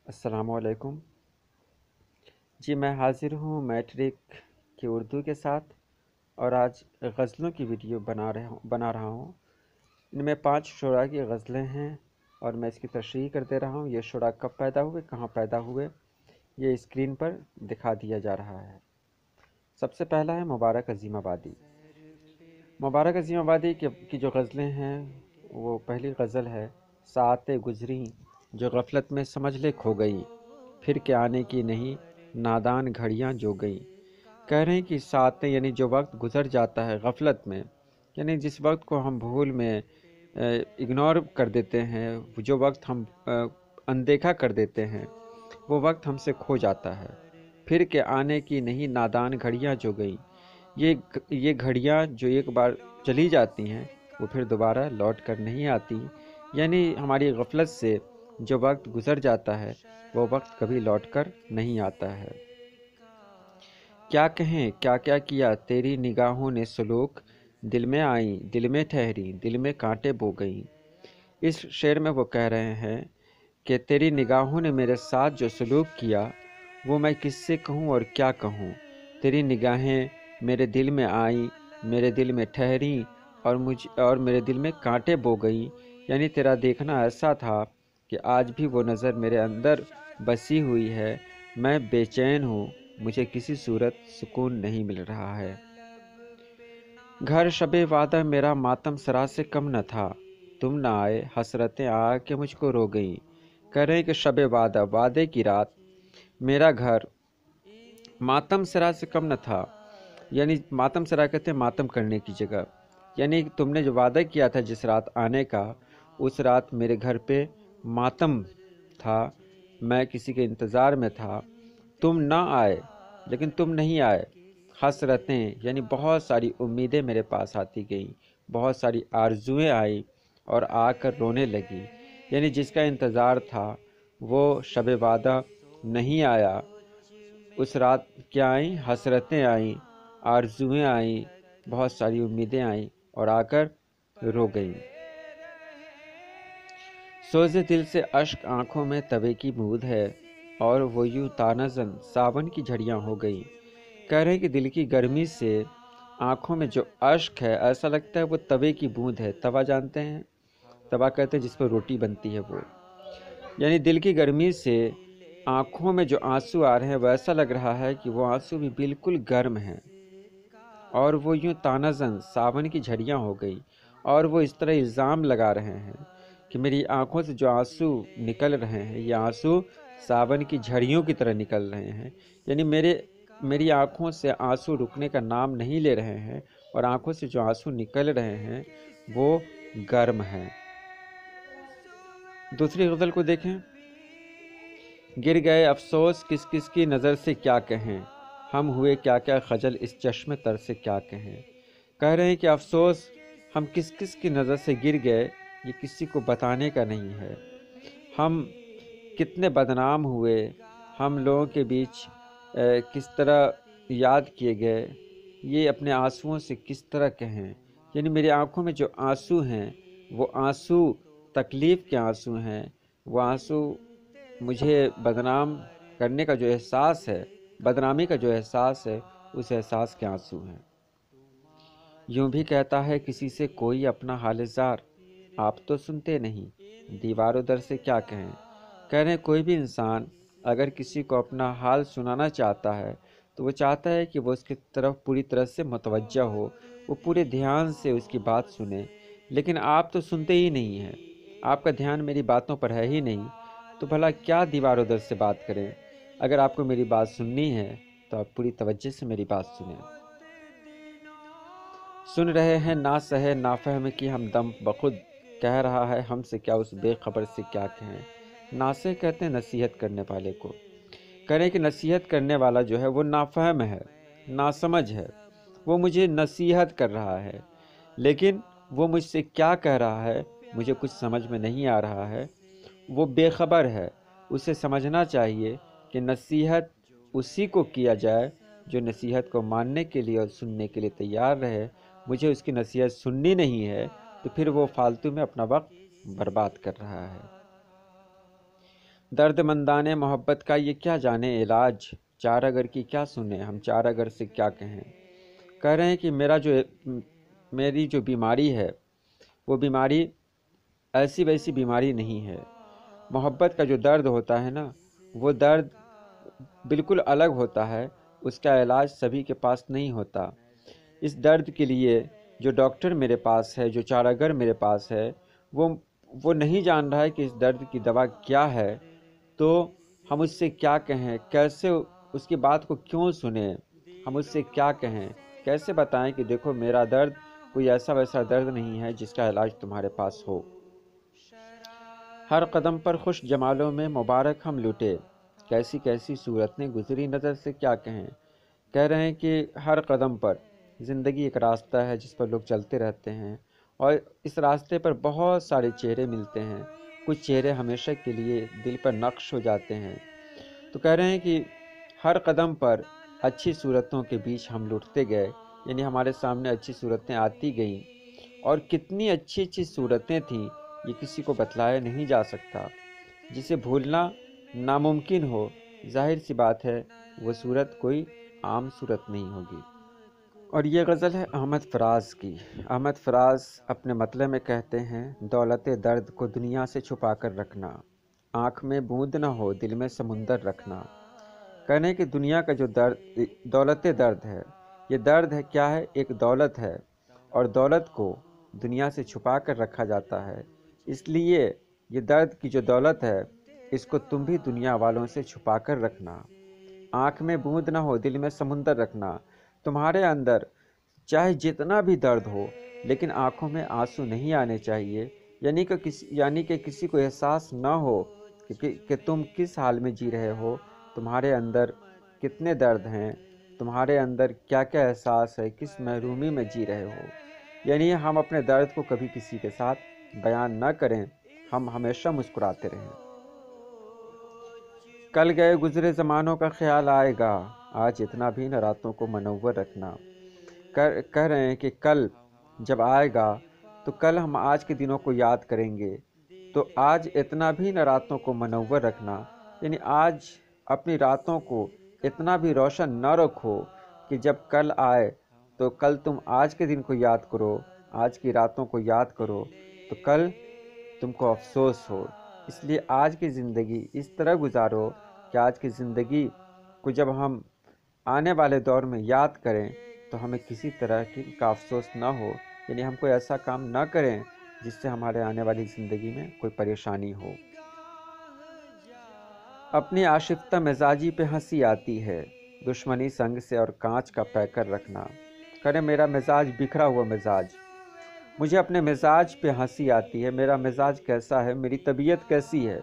السلام علیکم جی، میں حاضر ہوں میٹرک کی اردو کے ساتھ اور آج غزلوں کی ویڈیو بنا رہا ہوں۔ ان میں 5 شعراء کی غزلیں ہیں اور میں اس کی تشریح کر دے رہا ہوں۔ یہ شعراء کب پیدا ہوئے، کہاں پیدا ہوئے، یہ اسکرین پر دکھا دیا جا رہا ہے۔ سب سے پہلا ہے مبارک عظیم آبادی۔ مبارک عظیم آبادی کی جو غزلیں ہیں وہ پہلی غزل ہے: ساعتیں گزریں جو غفلت میں سمجھ لے کھو گئیں، پھر کے آنے کی نہیں نادان گھڑیاں جو گئیں۔ کہہ رہے ہیں کہ ساعتیں یعنی جو وقت گزر جاتا ہے غفلت میں، یعنی جس وقت کو ہم بھول میں اگنور کر دیتے ہیں، جو وقت ہم اندیکھا کر دیتے ہیں، وہ وقت ہم سے کھو جاتا ہے۔ پھر کے آنے کی نہیں نادان گھڑیاں جو گئیں، یہ گھڑیاں جو ایک بار چلی جاتی ہیں وہ پھر دوبارہ لوٹ کر نہیں آتی، یعنی ہماری غفلت سے جو وقت گزر جاتا ہے وہ وقت کبھی لوٹ کر نہیں آتا ہے۔ کیا کہیں کیا کیا کیا تیری نگاہوں نے سلوک، دل میں آئیں دل میں ٹھہریں دل میں کانٹے بو گئیں۔ اس شعر میں وہ کہہ رہے ہیں کہ تیری نگاہوں نے میرے ساتھ جو سلوک کیا وہ میں کس سے کہوں اور کیا کہوں۔ تیری نگاہیں میرے دل میں آئیں، میرے دل میں ٹھہریں اور میرے دل میں کانٹے بو گئیں، یعنی تیرا دیکھنا ایسا تھا کہ آج بھی وہ نظر میرے اندر بسی ہوئی ہے۔ میں بے چین ہوں، مجھے کسی صورت سکون نہیں مل رہا ہے۔ گھر شب وعدہ میرا ماتم سرا سے کم نہ تھا، تم نہ آئے حسرتیں آ کے مجھ کو رو گئیں۔ کہہ رہے ہیں کہ شب وعدہ، وعدے کی رات، میرا گھر ماتم سرا سے کم نہ تھا، یعنی ماتم سرا کہتے ہیں ماتم کرنے کی جگہ، یعنی تم نے جو وعدہ کیا تھا جس رات آنے کا، اس رات میرے گھر پہ ماتم تھا، میں کسی کے انتظار میں تھا۔ تم نہ آئے، لیکن تم نہیں آئے۔ حسرتیں یعنی بہت ساری امیدیں میرے پاس آتی گئیں، بہت ساری آرزوئیں آئیں اور آ کر رونے لگی، یعنی جس کا انتظار تھا وہ شب وعدہ نہیں آیا۔ اس رات کیا آئیں؟ حسرتیں آئیں، آرزوئیں آئیں، بہت ساری امیدیں آئیں اور آ کر رو گئیں۔ سوزے دل سے اشک آنکھوں میں توے کی بوند ہے، اور وہ یوں تانزن ساون کی جھڑیاں ہو گئیں۔ کہہ رہے ہیں کہ دل کی گرمی سے آنکھوں میں جو اشک ہے ایسا لگتا ہے وہ توے کی بوند ہے۔ توا جانتے ہیں؟ توا کہتے ہیں جس پر روٹی بنتی ہے وہ، یعنی دل کی گرمی سے آنکھوں میں جو آنسو آ رہے ہیں وہ ایسا لگ رہا ہے کہ وہ آنسو بھی بالکل گرم ہیں، اور وہ یوں تانزن ساون کی جھڑیاں ہو گئی، اور وہ اس طرح الزام لگا رہے ہیں کہ میری آنکھوں سے جو آنسو نکل رہے ہیں یہ آنسو ساون کی جھڑیوں کی طرح نکل رہے ہیں، یعنی میری آنکھوں سے آنسو رکنے کا نام نہیں لے رہے ہیں، اور آنکھوں سے جو آنسو نکل رہے ہیں وہ گرم ہیں۔ دوسری غزل کو دیکھیں: گر گئے افسوس کس کس کی نظر سے کیا کہیں، ہم ہوئے کیا کیا خجل اس چشم تر سے کیا کہیں۔ کہہ رہے ہیں کہ افسوس ہم کس کس کی نظر سے گر گئے یہ کسی کو بتانے کا نہیں ہے۔ ہم کتنے بدنام ہوئے، ہم لوگوں کے بیچ کس طرح یاد کیے گئے، یہ اپنے آنسوؤں سے کس طرح کہیں۔ یعنی میری آنکھوں میں جو آنسو ہیں وہ آنسو تکلیف کے آنسو ہیں، وہ آنسو مجھے بدنام کرنے کا جو احساس ہے، بدنامی کا جو احساس ہے، اس احساس کے آنسو ہیں۔ یوں بھی کہتا ہے کسی سے کوئی اپنا حال زار، آپ تو سنتے نہیں دیوار و در سے کیا کہیں۔ کہہ رہے ہیں کوئی بھی انسان اگر کسی کو اپنا حال سنانا چاہتا ہے تو وہ چاہتا ہے کہ وہ اس کی طرف پوری طرح سے متوجہ ہو، وہ پورے دھیان سے اس کی بات سنے، لیکن آپ تو سنتے ہی نہیں ہیں، آپ کا دھیان میری باتوں پر ہے ہی نہیں، تو بھلا کیا دیوار و در سے بات کریں۔ اگر آپ کو میری بات سننی ہے تو آپ پوری توجہ سے میری بات سنیں۔ سن رہے ہیں نا سہے نافہم کی ہم دم بخود، کہہ رہا ہے ہم سے کیا اس بے خبر سے کیا کہیں۔ ناصح کہتے ہیں نصیحت کرنے والے کو۔ کہہ رہے ہیں کہ نصیحت کرنے والا جو ہے وہ نافہم ہے، ناسمجھ ہے، وہ مجھے نصیحت کر رہا ہے لیکن وہ مجھ سے کیا کہہ رہا ہے مجھے کچھ سمجھ میں نہیں آ رہا ہے، وہ بے خبر ہے۔ اسے سمجھنا چاہیے کہ نصیحت اسی کو کیا جائے جو نصیحت کو ماننے کے لیے اور سننے کے لیے تیار رہے۔ مجھے اس کی نصیحت سننی نہیں ہے تو پھر وہ فالتو میں اپنا وقت برباد کر رہا ہے۔ درد مندانے محبت کا یہ کیا جانے علاج، چار اگر کی کیا سنیں ہم چار اگر سے کیا کہیں۔ کہہ رہے ہیں کہ میری جو بیماری ہے وہ بیماری ایسی ویسی بیماری نہیں ہے۔ محبت کا جو درد ہوتا ہے نا، وہ درد بالکل الگ ہوتا ہے، اس کا علاج سبھی کے پاس نہیں ہوتا۔ اس درد کے لیے جو ڈاکٹر میرے پاس ہے، جو چارہ میرے پاس ہے، وہ نہیں جان رہا ہے کہ اس درد کی دوا کیا ہے، تو ہم اس سے کیا کہیں، کیسے اس کی بات کو کیوں سنیں، ہم اس سے کیا کہیں، کیسے بتائیں کہ دیکھو میرا درد کوئی ایسا ویسا درد نہیں ہے جس کا علاج تمہارے پاس ہو۔ ہر قدم پر خوش جمالوں میں مبارک ہم لٹے، کیسی کیسی صورتیں گزری نظر سے کیا کہیں۔ کہہ رہے ہیں کہ ہر قدم پر زندگی ایک راستہ ہے جس پر لوگ چلتے رہتے ہیں، اور اس راستے پر بہت سارے چہرے ملتے ہیں، کچھ چہرے ہمیشہ کے لیے دل پر نقش ہو جاتے ہیں۔ تو کہہ رہے ہیں کہ ہر قدم پر اچھی صورتوں کے بیچ ہم لٹتے گئے، یعنی ہمارے سامنے اچھی صورتیں آتی گئیں، اور کتنی اچھی اچھی صورتیں تھیں یہ کسی کو بتلایا نہیں جا سکتا، جسے بھولنا ناممکن ہو۔ ظاہر سی بات ہے وہ صورت کوئی عام صورت نہیں ہوگی۔ اور یہ غزل ہے احمد فراز کی۔ احمد فراز اپنے مطلب میں کہتے ہیں، دولت درد کو دنیا سے چھپا کر رکھنا، آنکھ میں بوند نہ ہو دل میں سمندر رکھنا۔ کہنے کہ دنیا کا جو دولت درد ہے، یہ درد ہے کیا ہے، ایک دولت ہے، اور دولت کو دنیا سے چھپا کر رکھا جاتا ہے۔ اس لیے یہ درد کی جو دولت ہے، اس کو تم بھی دنیا والوں سے چھپا کر رکھنا۔ آنکھ میں بوند نہ ہو دل میں سمندر رکھنا۔ تمہارے اندر چاہے جتنا بھی درد ہو، لیکن آنکھوں میں آنسو نہیں آنے چاہیے، یعنی کہ کسی کو احساس نہ ہو کہ تم کس حال میں جی رہے ہو، تمہارے اندر کتنے درد ہیں، تمہارے اندر کیا کیا احساس ہے، کس محرومی میں جی رہے ہو۔ یعنی ہم اپنے درد کو کبھی کسی کے ساتھ بیان نہ کریں، ہم ہمیشہ مسکراتے رہیں۔ کل گئے گزرے زمانوں کا خیال آئے گا، آج اتنا بھی نہ راتوں کو منور رکھنا۔ کہہ رہے ہیں کہ کل جب آئے گا تو کل ہم آج کے دنوں کو یاد کریں گے، تو آج اتنا بھی نہ راتوں کو منور رکھنا، یعنی آج اپنی راتوں کو اتنا بھی روشن نہ رکھو کہ جب کل آئے تو کل تم آج کے دن کو یاد کرو، آج کی راتوں کو یاد کرو، تو کل تم کو افسوس ہو۔ اس لیے آج کی زندگی اس طرح گزارو کہ آج کی زندگی کو جب ہم آنے والے دور میں یاد کریں تو ہمیں کسی طرح کا افسوس نہ ہو، یعنی ہم کوئی ایسا کام نہ کریں جس سے ہمارے آنے والی زندگی میں کوئی پریشانی ہو۔ اپنی آشفتہ مزاجی پہ ہنسی آتی ہے، دشمنی سنگ سے اور کانچ کا پیکر رکھنا۔ کرے میرا مزاج بکھرا ہوا مزاج، مجھے اپنے مزاج پہ ہنسی آتی ہے۔ میرا مزاج کیسا ہے، میری طبیعت کیسی ہے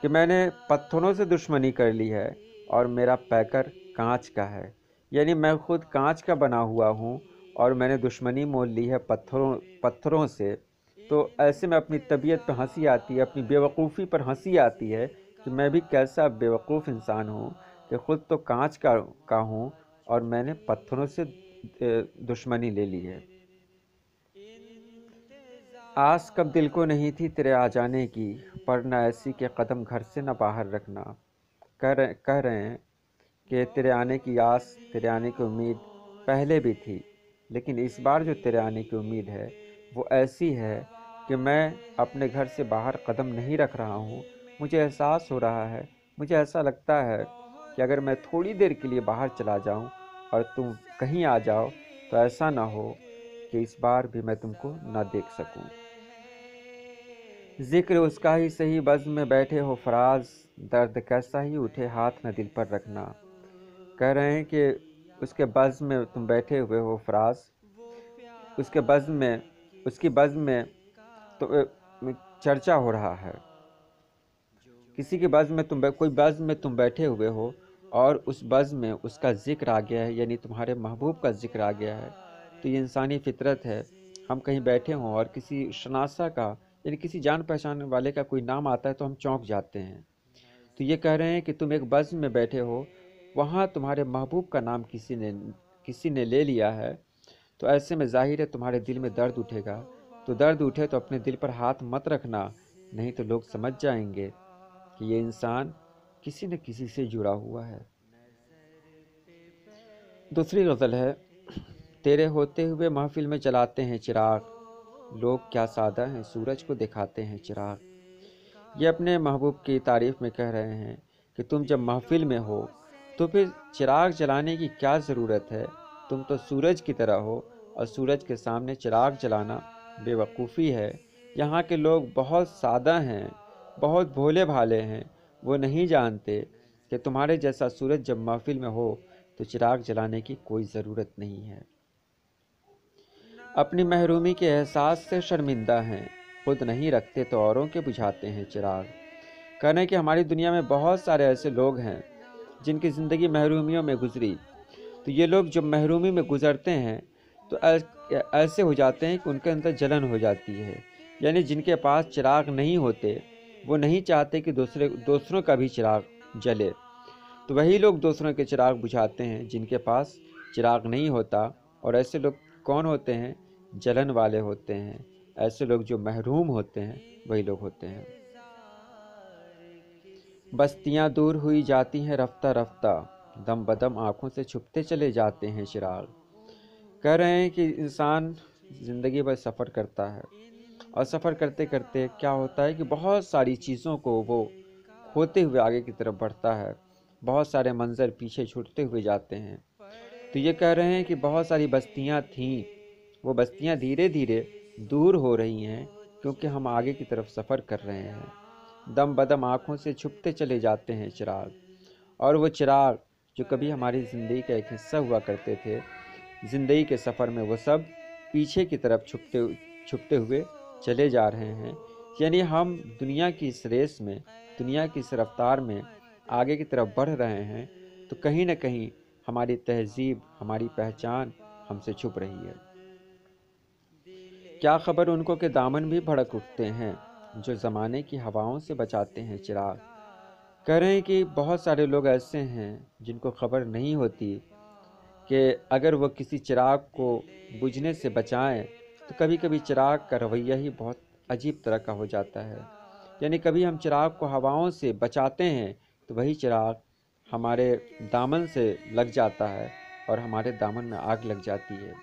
کہ میں نے پتھروں سے دشمنی کر لی ہے اور میرا پیکر کانچ کا ہے، یعنی میں خود کانچ کا بنا ہوا ہوں اور میں نے دشمنی مول لی ہے پتھروں سے۔ تو ایسے میں اپنی طبیعت پہ ہنسی آتی ہے، اپنی بیوقوفی پر ہنسی آتی ہے کہ میں بھی کیسا بیوقوف انسان ہوں کہ خود تو کانچ کا ہوں اور میں نے پتھروں سے دشمنی لے لی ہے۔ آس کب دل کو نہیں تھی تیرے آ جانے کی، پر نہ ایسی کہ قدم گھر سے نہ باہر رکھنا۔ کہہ رہے ہیں کہ تیرے آنے کی آس، تیرے آنے کی امید پہلے بھی تھی، لیکن اس بار جو تیرے آنے کی امید ہے وہ ایسی ہے کہ میں اپنے گھر سے باہر قدم نہیں رکھ رہا ہوں۔ مجھے احساس ہو رہا ہے، مجھے ایسا لگتا ہے کہ اگر میں تھوڑی دیر کے لیے باہر چلا جاؤں اور تم کہیں آ جاؤ تو ایسا نہ ہو کہ اس بار بھی میں تم کو نہ دیکھ سکوں۔ ذکر اس کا ہی صحیح بزم میں بیٹھے ہو فراز، درد کیسا ہی اٹھے ہاتھ نہ دل پر رکھنا۔ کہہ رہے ہیں کہ اس کے بزم میں تم بیٹھے ہوئے ہو فراز، اس کی بزم میں تو چرچا ہو رہا ہے، کسی کے بزم میں کوئی بزم میں تم بیٹھے ہوئے ہو اور اس بزم میں اس کا ذکر آ گیا ہے، یعنی تمہارے محبوب کا ذکر آ گیا ہے۔ تو یہ انسانی فطرت ہے، ہم کہیں بیٹھے ہوں اور کسی شناسہ کا یعنی کسی جان پہچان والے کا کوئی نام آتا ہے تو ہم چونک جاتے ہیں۔ تو یہ کہہ رہے ہیں کہ تم ایک بزم میں بیٹھے ہو، وہاں تمہارے محبوب کا نام کسی نے لے لیا ہے، تو ایسے میں ظاہر ہے تمہارے دل میں درد اٹھے گا۔ تو درد اٹھے تو اپنے دل پر ہاتھ مت رکھنا، نہیں تو لوگ سمجھ جائیں گے کہ یہ انسان کسی نہ کسی سے جڑا ہوا ہے۔ دوسری غزل ہے، تیرے ہوتے ہوئے محفل میں جلاتے ہیں چراغ، لوگ کیا سادہ ہیں سورج کو دکھاتے ہیں چراغ۔ یہ اپنے محبوب کی تعریف میں کہہ رہے ہیں کہ تم جب محفل میں ہو تو پھر چراغ جلانے کی کیا ضرورت ہے، تم تو سورج کی طرح ہو، اور سورج کے سامنے چراغ جلانا بے وقوفی ہے۔ یہاں کے لوگ بہت سادہ ہیں، بہت بھولے بھالے ہیں، وہ نہیں جانتے کہ تمہارے جیسا سورج جب محفل میں ہو تو چراغ جلانے کی کوئی ضرورت نہیں ہے۔ اپنی محرومی کے احساس سے شرمندہ ہیں، خود نہیں رکھتے تو اوروں کے بجھاتے ہیں چراغ۔ کہنے کہ ہماری دنیا میں بہت سارے ایسے لوگ ہیں جن کی زندگی محرومیوں میں گزری، تو یہ لوگ جب محرومی میں گزرتے ہیں تو ایسے ہو جاتے ہیں کہ ان کے اندر جلن ہو جاتی ہے، یعنی جن کے پاس چراغ نہیں ہوتے وہ نہیں چاہتے کہ دوسروں کا بھی چراغ جلے، تو وہی لوگ دوسروں کے چراغ بجھاتے ہیں جن کے پاس چراغ نہیں ہوتا۔ اور ایسے لوگ کون ہوتے ہیں؟ جلن والے ہوتے ہیں، ایسے لوگ جو محروم ہوتے ہیں وہی لوگ ہوتے ہیں۔ بستیاں دور ہوئی جاتی ہیں رفتہ رفتہ، دم بدم آنکھوں سے چھپتے چلے جاتے ہیں چراغ۔ کہہ رہے ہیں کہ انسان زندگی بھر سفر کرتا ہے، اور سفر کرتے کرتے کیا ہوتا ہے کہ بہت ساری چیزوں کو وہ کھوتے ہوئے آگے کی طرف بڑھتا ہے، بہت سارے منظر پیچھے چھوٹتے ہوئے جاتے ہیں۔ تو یہ کہہ رہے ہیں کہ بہت ساری بستیاں تھیں، وہ بستیاں دھیرے دھیرے دور ہو رہی ہیں کیونکہ ہم آگے کی طرف سفر کر رہے ہیں۔ دم بدم آنکھوں سے چھپتے چلے جاتے ہیں چراغ، اور وہ چراغ جو کبھی ہماری زندگی کا ایک حصہ ہوا کرتے تھے، زندگی کے سفر میں وہ سب پیچھے کی طرف چھپتے ہوئے چلے جا رہے ہیں۔ یعنی ہم دنیا کی اس ریس میں، دنیا کی اس رفتار میں آگے کی طرف بڑھ رہے ہیں، تو کہیں نہ کہیں ہماری تہذیب، ہماری پہچان ہم سے چھپ رہی ہے۔ کیا خبر ان کو کہ دامن بھی بھڑک اٹھتے ہیں، جو زمانے کی ہواؤں سے بچاتے ہیں چراغ۔ کہہ رہے ہیں کہ بہت سارے لوگ ایسے ہیں جن کو خبر نہیں ہوتی کہ اگر وہ کسی چراغ کو بجھنے سے بچائیں تو کبھی کبھی چراغ کا رویہ ہی بہت عجیب طرح کا ہو جاتا ہے۔ یعنی کبھی ہم چراغ کو ہواؤں سے بچاتے ہیں تو وہی چراغ ہمارے دامن سے لگ جاتا ہے اور ہمارے دامن میں آگ لگ جاتی ہے۔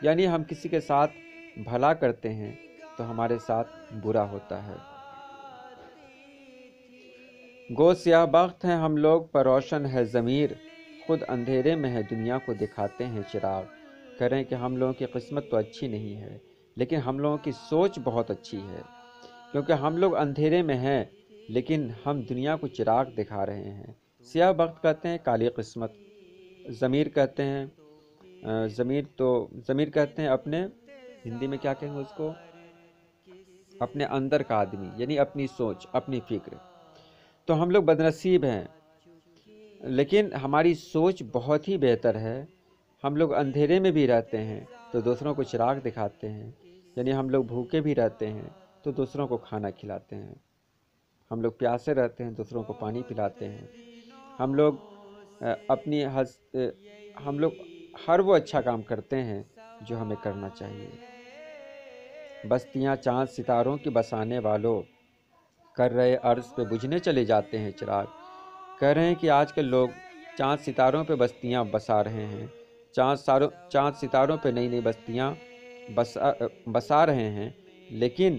یعنی ہم کسی کے ساتھ بھلا کرتے ہیں تو ہمارے ساتھ برا ہوتا ہے۔ گو سیاہ بخت ہیں ہم لوگ پر روشن ہے ضمیر، خود اندھیرے میں ہے دنیا کو دکھاتے ہیں چراغ۔ کریں کہ ہم لوگوں کی قسمت تو اچھی نہیں ہے، لیکن ہم لوگوں کی سوچ بہت اچھی ہے، کیونکہ ہم لوگ اندھیرے میں ہیں لیکن ہم دنیا کو چراغ دکھا رہے ہیں۔ سیاہ بخت کہتے ہیں کالی قسمت، ضمیر کہتے ہیں ضمیر کہتے ہیں اپنے، ہندی میں کیا کہیں گے اس کو، اپنے اندر کا آدمی، یعنی اپنی سوچ، اپنی فکر۔ تو ہم لوگ بدنصیب ہیں لیکن ہماری سوچ بہت ہی بہتر ہے۔ ہم لوگ اندھیرے میں بھی رہتے ہیں تو دوسروں کو چراغ دکھاتے ہیں، یعنی ہم لوگ بھوکے بھی رہتے ہیں تو دوسروں کو کھانا کھلاتے ہیں، ہم لوگ پیاسے رہتے ہیں دوسروں کو پانی پلاتے ہیں، ہم لوگ ہم لوگ ہر وہ اچھا کام کرتے ہیں جو ہمیں کرنا چاہیے۔ بستیاں چاند ستاروں کی بسانے والوں، کر رہے عرض پہ بجھنے چلے جاتے ہیں چراغ۔ کہہ رہے ہیں کہ آج کل لوگ چاند ستاروں پہ بستیاں بسا رہے ہیں، چاند ستاروں پہ نئی نئی بستیاں بسا رہے ہیں، لیکن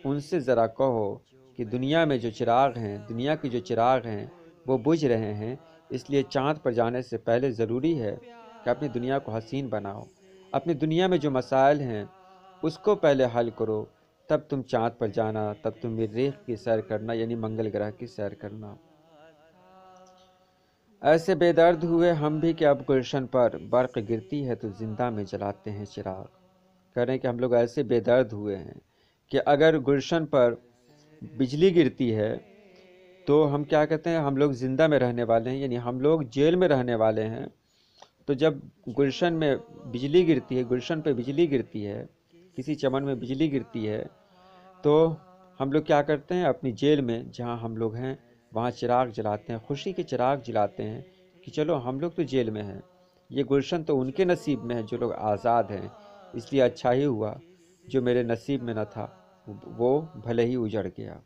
ان سے ذرا کہو کہ دنیا میں جو چراغ ہیں، دنیا کی جو چراغ ہیں وہ بجھ رہے ہیں، اس لیے چاند پر جانے سے پہلے ضروری ہے کہ اپنی دنیا کو حسین بناؤ، اپنی دنیا میں جو مسائل ہیں اس کو پہلے حل کرو، تب تم چاند پر جانا، تب تم مریخ کی سیر کرنا، یعنی منگل گرہ کی سیر کرنا۔ ایسے بے درد ہوئے ہم بھی کہ اب گلشن پر برق گرتی ہے تو زندہ میں جلاتے ہیں چراغ۔ کہہ رہے ہیں کہ ہم لوگ ایسے بے درد ہوئے ہیں کہ اگر گلشن پر بجلی گرتی ہے تو ہم کیا کہتے ہیں، ہم لوگ زندہ میں رہنے والے ہیں، یعنی ہم لوگ جیل میں رہنے والے ہیں۔ تو جب گلشن میں بجلی گرتی ہے، گلشن پہ بجلی گرتی ہے، کسی چمن میں بجلی گرتی ہے، تو ہم لوگ کیا کرتے ہیں، اپنی جیل میں جہاں ہم لوگ ہیں وہاں چراغ جلاتے ہیں، خوشی کے چراغ جلاتے ہیں کہ چلو ہم لوگ تو جیل میں ہیں، یہ گلشن تو ان کے نصیب میں ہے جو لوگ آزاد ہیں، اس لیے اچھا ہی ہوا، جو میرے نصیب میں نہ تھا وہ بھلے ہی اجڑ گیا۔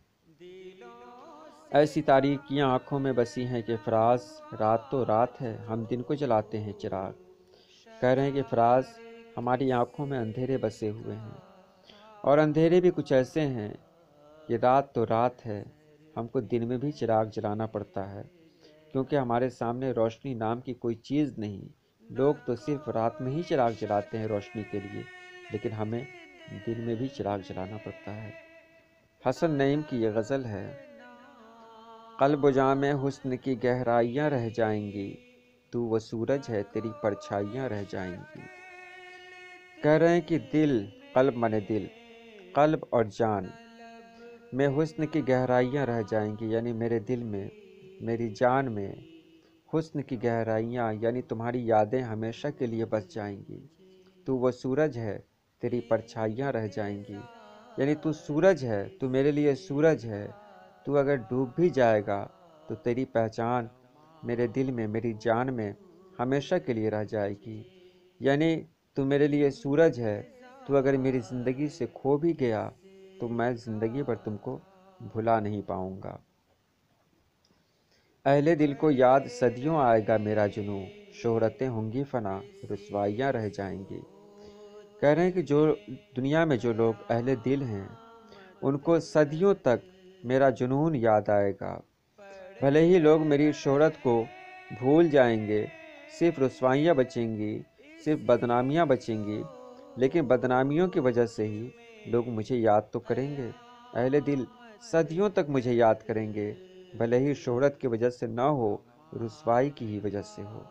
ایسی تاریکیاں آنکھوں میں بسی ہیں کہ فراز رات تو رات ہے، ہم دن کو جلاتے ہیں چراغ۔ کہہ رہے ہیں کہ فراز ہماری آنکھوں میں اندھیرے بسے ہوئے ہیں، اور اندھیرے بھی کچھ ایسے ہیں کہ رات تو رات ہے، ہم کو دن میں بھی چراغ جلانا پڑتا ہے، کیونکہ ہمارے سامنے روشنی نام کی کوئی چیز نہیں۔ لوگ تو صرف رات میں ہی چراغ جلاتے ہیں روشنی کے لیے، لیکن ہمیں دن میں بھی چراغ جلانا پڑتا ہے۔ حسن نعیم کی یہ غزل ہے۔ قلب و جاں میں حسن کی گہرائیاں رہ جائیں گی، تو وہ سورج ہے تیری پرچھائیاں رہ جائیں گی۔ کہہ رہے ہیں کہ دل، قلب مانے دل، قلب اور جان میں حسن کی گہرائیاں رہ جائیں گی، یعنی میرے دل میں، میری جان میں حسن کی گہرائیاں یعنی تمہاری یادیں ہمیشہ کے لیے بس جائیں گی۔ تو وہ سورج ہے تیری پرچھائیاں رہ جائیں گی، یعنی تو سورج ہے، تو میرے لیے سورج ہے، تو اگر ڈوب بھی جائے گا تو تیری پہچان میرے دل میں، میری جان میں ہمیشہ کے لیے رہ جائے گی۔ یعنی تو میرے لیے سورج ہے، تو اگر میری زندگی سے کھو بھی گیا تو میں زندگی پر تم کو بھلا نہیں پاؤں گا۔ اہل دل کو یاد صدیوں آئے گا میرا جنوں، شہرتیں ہوں گی فنا، رسوائیاں رہ جائیں گی۔ کہہ رہے ہیں کہ جو دنیا میں جو لوگ اہل دل ہیں ان کو صدیوں تک میرا جنون یاد آئے گا، بھلے ہی لوگ میری شہرت کو بھول جائیں گے، صرف رسوائیاں بچیں گی، صرف بدنامیاں بچیں گی، لیکن بدنامیوں کی وجہ سے ہی لوگ مجھے یاد تو کریں گے۔ اہل دل صدیوں تک مجھے یاد کریں گے، بھلے ہی شہرت کی وجہ سے نہ ہو، رسوائی کی ہی وجہ سے ہو۔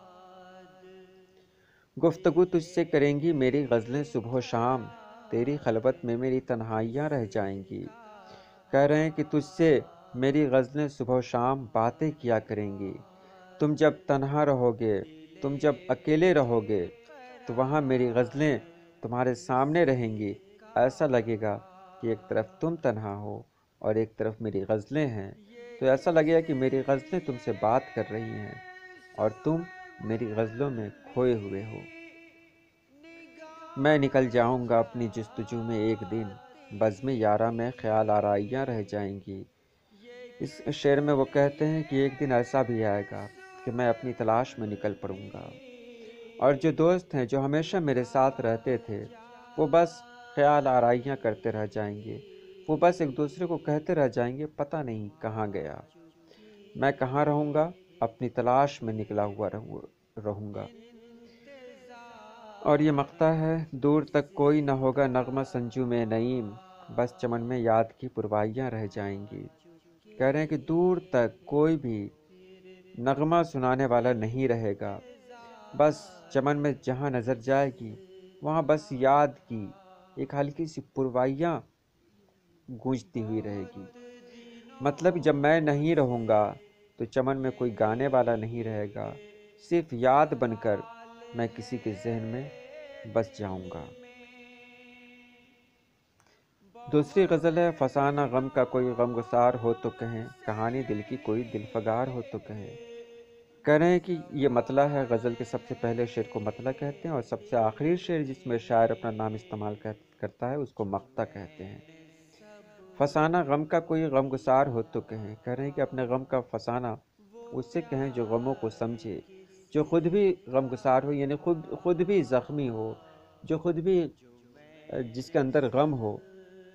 گفتگو تجھ سے کریں گی میری غزلیں صبح و شام، تیری خلوت میں میری تنہائیاں رہ جائیں گی۔ کہہ رہے ہیں کہ تجھ سے میری غزلیں صبح و شام باتیں کیا کریں گی۔ تم جب تنہا رہو گے، تم جب اکیلے رہو گے تو وہاں میری غزلیں تمہارے سامنے رہیں گی۔ ایسا لگے گا کہ ایک طرف تم تنہا ہو اور ایک طرف میری غزلیں ہیں، تو ایسا لگے گا کہ میری غزلیں تم سے بات کر رہی ہیں اور تم میری غزلوں میں کھوئے ہوئے ہو۔ میں نکل جاؤں گا اپنی جستجو میں ایک دن، بزم یارا میں خیال آرائیاں رہ جائیں گی۔ اس شعر میں وہ کہتے ہیں کہ ایک دن ایسا بھی آئے گا کہ میں اپنی تلاش میں نکل پڑوں گا، اور جو دوست ہیں جو ہمیشہ میرے ساتھ رہتے تھے وہ بس خیال آرائیاں کرتے رہ جائیں گے، وہ بس ایک دوسرے کو کہتے رہ جائیں گے پتہ نہیں کہاں گیا۔ میں کہاں رہوں گا؟ اپنی تلاش میں نکلا ہوا رہوں گا۔ اور یہ مقطع ہے، دور تک کوئی نہ ہوگا نغمہ سنجو میں نعیم، بس چمن میں یاد کی پروائیاں رہ جائیں گی۔ کہہ رہے ہیں کہ دور تک کوئی بھی نغمہ سنانے والا نہیں رہے گا، بس چمن میں جہاں نظر جائے گی وہاں بس یاد کی ایک ہلکی سی پروائیاں گونجتی ہوئی رہے گی۔ مطلب جب میں نہیں رہوں گا تو چمن میں کوئی گانے والا نہیں رہے گا، صرف یاد بن کر میں کسی کے ذہن میں بس جاؤں گا۔ دوسری غزل ہے، فسانہ غم کا کوئی غم گسار ہو تو کہیں، کہانی دل کی کوئی دل فگار ہو تو کہیں۔ کہہ رہے ہیں کہ یہ مطلع ہے، غزل کے سب سے پہلے شعر کو مطلع کہتے ہیں اور سب سے آخری شعر جس میں شاعر اپنا نام استعمال کرتا ہے اس کو مقطع کہتے ہیں۔ فسانہ غم کا کوئی غم گسار ہو تو کہیں، کہہ رہے ہیں کہ اپنے غم کا فسانہ اس سے کہیں جو غموں کو سمجھے، جو خود بھی غم گسار ہو، یعنی خود بھی زخمی ہو، جو خود بھی جس کے اندر غم ہو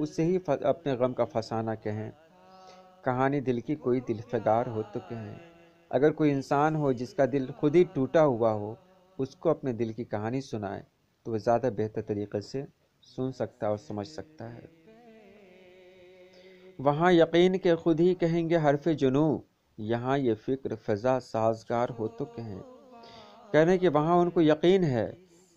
اس سے ہی اپنے غم کا فسانہ کہیں۔ کہانی دل کی کوئی دل فگار ہو تو کہیں، اگر کوئی انسان ہو جس کا دل خود ہی ٹوٹا ہوا ہو اس کو اپنے دل کی کہانی سنائے تو وہ زیادہ بہتر طریقے سے سن سکتا اور سمجھ سکتا ہے۔ وہاں یقین کے خود ہی کہیں گے حرف جنوں، یہاں یہ فکر فضا سازگار ہو تو کہیں۔ کہہ رہے ہیں کہ وہاں ان کو یقین ہے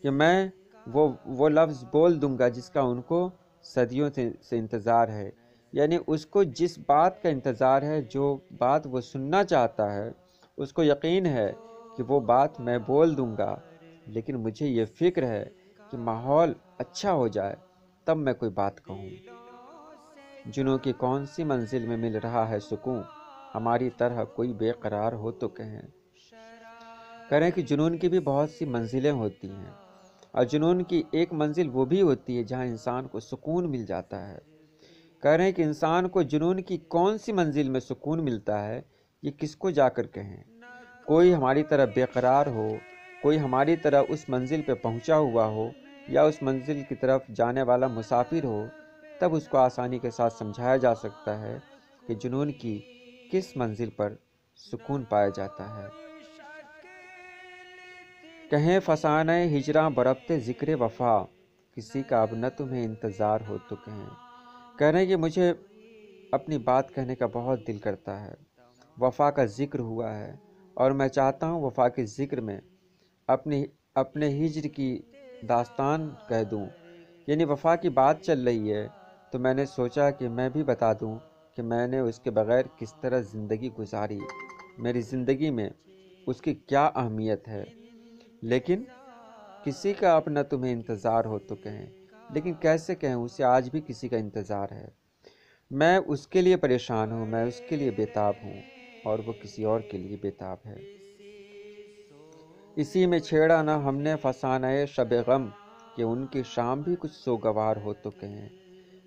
کہ میں وہ لفظ بول دوں گا جس کا ان کو صدیوں سے انتظار ہے، یعنی اس کو جس بات کا انتظار ہے، جو بات وہ سننا چاہتا ہے اس کو یقین ہے کہ وہ بات میں بول دوں گا، لیکن مجھے یہ فکر ہے کہ ماحول اچھا ہو جائے تب میں کوئی بات کہوں۔ جنوں کی کون سی منزل میں مل رہا ہے سکون، ہماری طرح کوئی بے قرار ہو تو کہیں۔ کہہ رہے ہیں کہ جنون کی بھی بہت سی منزلیں ہوتی ہیں، اور جنون کی ایک منزل وہ بھی ہوتی ہے جہاں انسان کو سکون مل جاتا ہے، کہہ رہے ہیں کہ انسان کو جنون کی کون سی منزل میں سکون ملتا ہے، یہ کس کو جا کر کہیں۔ کوئی ہماری طرح بے قرار ہو، کوئی ہماری طرح اس منزل پہ پہنچا ہوا ہو یا اس منزل کی طرف جانے والا مسافر ہو، تب اس کو آسانی کے ساتھ سمجھایا جا سکتا ہے کہ جنون کی کس منزل پر سکون پایا جاتا ہے۔ کہیں فسانہ ہجراں بربتے ذکر وفا، کسی کا اب نہ تمہیں انتظار ہو تو کہیں۔ کہہ رہے ہیں کہ مجھے اپنی بات کہنے کا بہت دل کرتا ہے، وفا کا ذکر ہوا ہے اور میں چاہتا ہوں وفا کے ذکر میں اپنے ہجر کی داستان کہہ دوں، یعنی وفا کی بات چل رہی ہے تو میں نے سوچا کہ میں بھی بتا دوں کہ میں نے اس کے بغیر کس طرح زندگی گزاری، میری زندگی میں اس کی کیا اہمیت ہے۔ لیکن کسی کا اپنا تمہیں انتظار ہو تو کہیں، لیکن کیسے کہیں، اسے آج بھی کسی کا انتظار ہے۔ میں اس کے لیے پریشان ہوں، میں اس کے لیے بیتاب ہوں اور وہ کسی اور کے لیے بیتاب ہے۔ اسی میں چھیڑا نہ ہم نے فسانہ شب غم، کہ ان کی شام بھی کچھ سوگوار ہو تو کہیں۔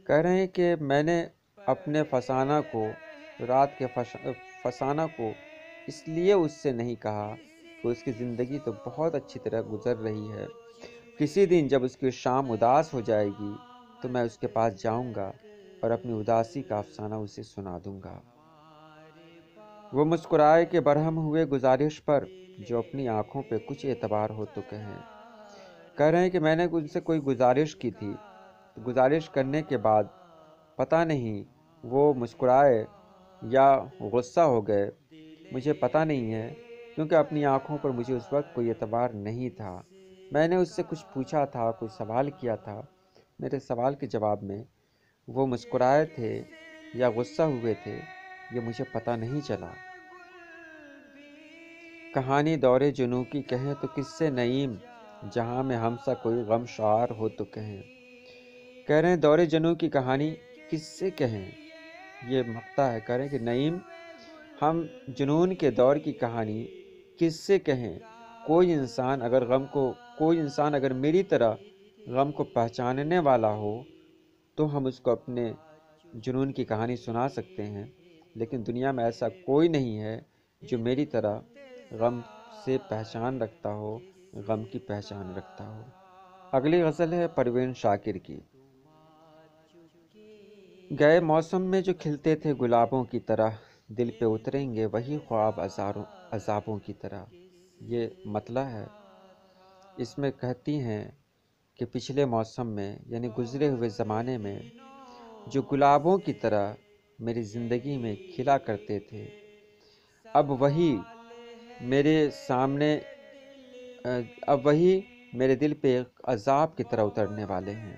کہہ رہے ہیں کہ میں نے اپنے فسانہ کو، رات کے فسانہ کو اس لیے اس سے نہیں کہا کہ اس کی زندگی تو بہت اچھی طرح گزر رہی ہے، کسی دن جب اس کی شام اداس ہو جائے گی تو میں اس کے پاس جاؤں گا اور اپنی اداسی کا افسانہ اسے سنا دوں گا۔ وہ مسکرائے کہ برہم ہوئے گزارش پر، جو اپنی آنکھوں پہ کچھ اعتبار ہو تو کہیں۔ کہہ رہے ہیں کہ میں نے ان سے کوئی گزارش کی تھی، گزارش کرنے کے بعد پتہ نہیں وہ مسکرائے یا غصہ ہو گئے، مجھے پتہ نہیں ہے، کیونکہ اپنی آنکھوں پر مجھے اس وقت کوئی اعتبار نہیں تھا۔ میں نے اس سے کچھ پوچھا تھا، کوئی سوال کیا تھا، میرے سوال کے جواب میں وہ مسکرائے تھے یا غصہ ہوئے تھے، یہ مجھے پتہ نہیں چلا۔ کہانی دور جنوں کی کہیں تو کس سے نعیم، جہاں میں ہم سا کوئی غم شعار ہو تو کہیں۔ کہہ رہے ہیں دور جنوں کی کہانی کس سے کہیں، یہ مقطع ہے۔ کہہ رہے ہیں کہ نعیم، ہم جنون کے دور کی کہانی کس سے کہیں۔ کوئی انسان اگر میری طرح غم کو پہچاننے والا ہو تو ہم اس کو اپنے جنون کی کہانی سنا سکتے ہیں، لیکن دنیا میں ایسا کوئی نہیں ہے جو میری طرح غم سے پہچان رکھتا ہو، غم کی پہچان رکھتا ہو۔ اگلی غزل ہے پروین شاکر کی۔ گئے موسم میں جو کھلتے تھے گلابوں کی طرح، دل پہ اتریں گے وہی خواب عذابوں کی طرح۔ یہ مطلع ہے۔ اس میں کہتی ہیں کہ پچھلے موسم میں، یعنی گزرے ہوئے زمانے میں، جو گلابوں کی طرح میری زندگی میں کھلا کرتے تھے، اب وہی میرے دل پہ ایک عذاب کی طرح اترنے والے ہیں۔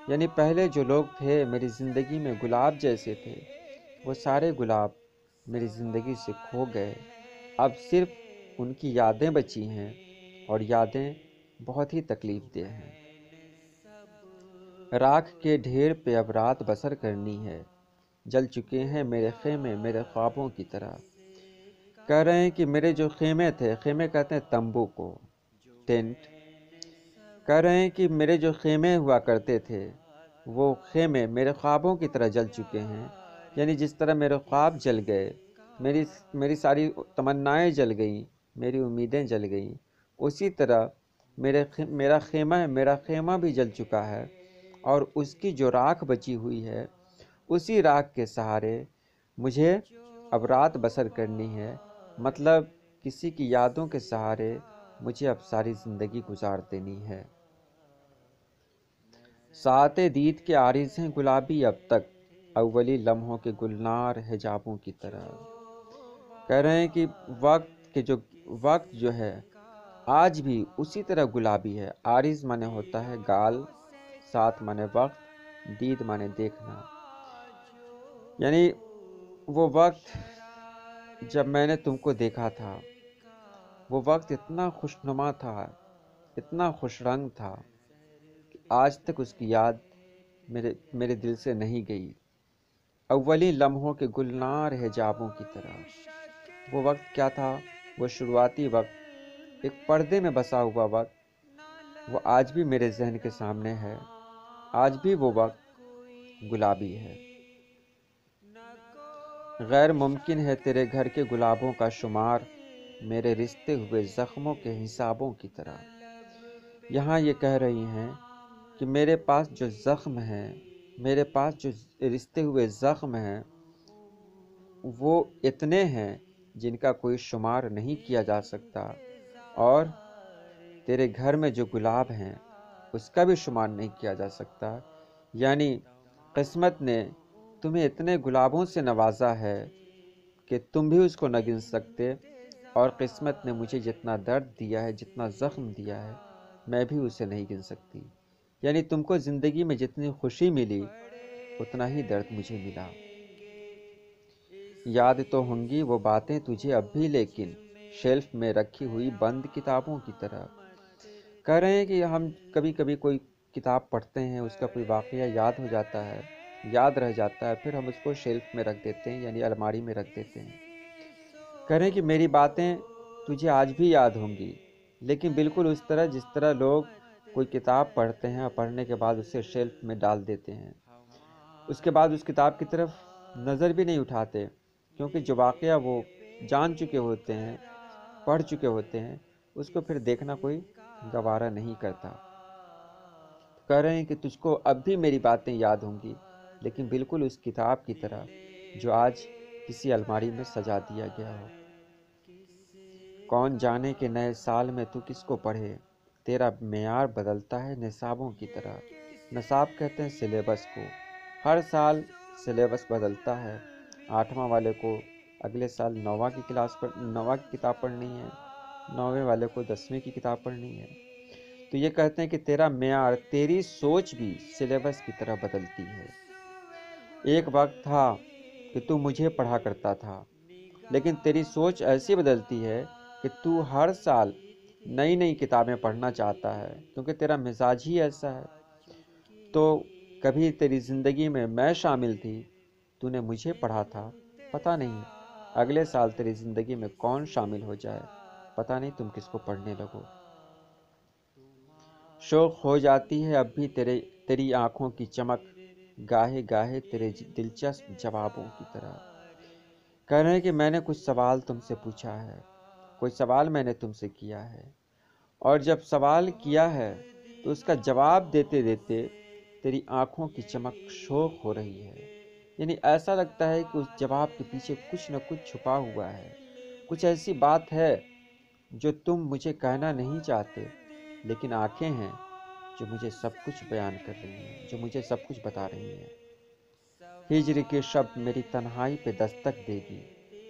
یعنی پہلے جو لوگ تھے میری زندگی میں گلاب جیسے تھے، وہ سارے گلاب میری زندگی سے کھو گئے، اب صرف ان کی یادیں بچی ہیں، اور یادیں بہت ہی تکلیف دہ ہیں۔ راکھ کے ڈھیر پہ اب رات بسر کرنی ہے، جل چکے ہیں میرے خیمے میرے خوابوں کی طرح۔ کہہ رہے ہیں کہ میرے جو خیمے تھے، خیمے کہتے ہیں تمبو کو، ٹینٹ۔ کہہ رہے ہیں کہ میرے جو خیمے ہوا کرتے تھے، وہ خیمے میرے خوابوں کی طرح جل چکے ہیں۔ یعنی جس طرح میرے خواب جل گئے، میری ساری تمنائیں جل گئیں، میری امیدیں جل گئیں، اسی طرح میرا خیمہ بھی جل چکا ہے، اور اس کی جو راکھ بچی ہوئی ہے، اسی راکھ کے سہارے مجھے اب رات بسر کرنی ہے۔ مطلب کسی کی یادوں کے سہارے مجھے اب ساری زندگی گزار دینی ہے۔ ساعت دید کے عارض ہیں گلابی اب تک، اولی لمحوں کے گلنار حجابوں کی طرح۔ کہہ رہے ہیں کہ وقت جو ہے آج بھی اسی طرح گلابی ہے۔ عارض مانے ہوتا ہے گال، ساتھ مانے وقت، دید مانے دیکھنا۔ یعنی وہ وقت جب میں نے تم کو دیکھا تھا، وہ وقت اتنا خوشنما تھا، اتنا خوش رنگ تھا کہ آج تک اس کی یاد میرے دل سے نہیں گئی۔ اولی لمحوں کے گلنار حجابوں کی طرح۔ وہ وقت کیا تھا؟ وہ شروعاتی وقت، ایک پردے میں بسا ہوا وقت، وہ آج بھی میرے ذہن کے سامنے ہے، آج بھی وہ وقت گلابی ہے۔ غیر ممکن ہے تیرے گھر کے گلابوں کا شمار میرے رشتے ہوئے زخموں کے حسابوں کی طرح۔ یہاں یہ کہہ رہی ہیں کہ میرے پاس جو زخم ہیں، میرے پاس جو رشتے ہوئے زخم ہیں، وہ اتنے ہیں جن کا کوئی شمار نہیں کیا جا سکتا، اور تیرے گھر میں جو گلاب ہیں اس کا بھی شمار نہیں کیا جا سکتا۔ یعنی قسمت نے تمہیں اتنے گلابوں سے نوازا ہے کہ تم بھی اس کو نہ گن سکتے، اور قسمت نے مجھے جتنا درد دیا ہے، جتنا زخم دیا ہے، میں بھی اسے نہیں گن سکتی۔ یعنی تم کو زندگی میں جتنی خوشی ملی اتنا ہی درد مجھے ملا۔ یاد تو ہوں گی وہ باتیں تجھے اب بھی، لیکن شیلف میں رکھی ہوئی بند کتابوں کی طرح۔ کہہ رہے ہیں کہ ہم کبھی کبھی کوئی کتاب پڑھتے ہیں، اس کا کوئی واقعہ یاد ہو جاتا ہے، یاد رہ جاتا ہے، پھر ہم اس کو شیلف میں رکھ دیتے ہیں، یعنی الماری میں رکھ دیتے ہیں۔ کہہ رہے ہیں کہ میری باتیں تجھے آج بھی یاد ہوں گی، لیکن بالکل اس طرح جس طرح لوگ کوئی کتاب پڑھتے ہیں اور پڑھنے کے بعد اسے شیلف میں ڈال دیتے ہیں، اس کے بعد اس کتاب کی طرف نظر بھی نہیں اٹھاتے، کیونکہ جو واقعہ وہ جان چکے ہوتے ہیں، پڑھ چکے ہوتے ہیں، اس کو پھر دیکھنا کوئی گوارا نہیں کرتا۔ کہہ رہے ہیں کہ تجھ کو اب بھی میری باتیں یاد ہوں گی، لیکن بالکل اس کتاب کی طرح جو آج کسی الماری میں سجا دیا گیا ہو۔ کون جانے کہ نئے سال میں تو کس کو پڑھے، تیرا معیار بدلتا ہے نصابوں کی طرح۔ نصاب کہتے ہیں سلیبس کو۔ ہر سال سلیبس بدلتا ہے۔ 8واں والے کو اگلے سال 9واں کی کتاب پڑھنی ہے، 9ویں والے کو 10ویں کی کتاب پڑھنی ہے۔ تو یہ کہتے ہیں کہ تیرا معیار، تیری سوچ بھی سلیبس کی طرح بدلتی ہے۔ ایک وقت تھا کہ تو مجھے پڑھا کرتا تھا، لیکن تیری سوچ ایسی بدلتی ہے کہ تو ہر سال نئی نئی کتابیں پڑھنا چاہتا ہے، کیونکہ تیرا مزاج ہی ایسا ہے۔ تو کبھی تیری زندگی میں شامل تھی، تو نے مجھے پڑھا تھا، پتہ نہیں اگلے سال تیری زندگی میں کون شامل ہو جائے، پتہ نہیں تم کس کو پڑھنے لگو۔ شوق ہو جاتی ہے اب بھی تیری آنکھوں کی چمک، گاہے گاہے تیرے دلچسپ جوابوں کی طرح۔ کہہ رہے ہیں کہ میں نے کچھ سوال تم سے پوچھا ہے، کوئی سوال میں نے تم سے کیا ہے، اور جب سوال کیا ہے تو اس کا جواب دیتے دیتے تیری آنکھوں کی چمک شوق ہو رہی ہے۔ یعنی ایسا لگتا ہے کہ اس جواب کے پیچھے کچھ نہ کچھ چھپا ہوا ہے، کچھ ایسی بات ہے جو تم مجھے کہنا نہیں چاہتے، لیکن آنکھیں ہیں جو مجھے سب کچھ بیان کر رہی ہیں، جو مجھے سب کچھ بتا رہی ہیں۔ ہجر کے شب میری تنہائی پہ دستک دے گی،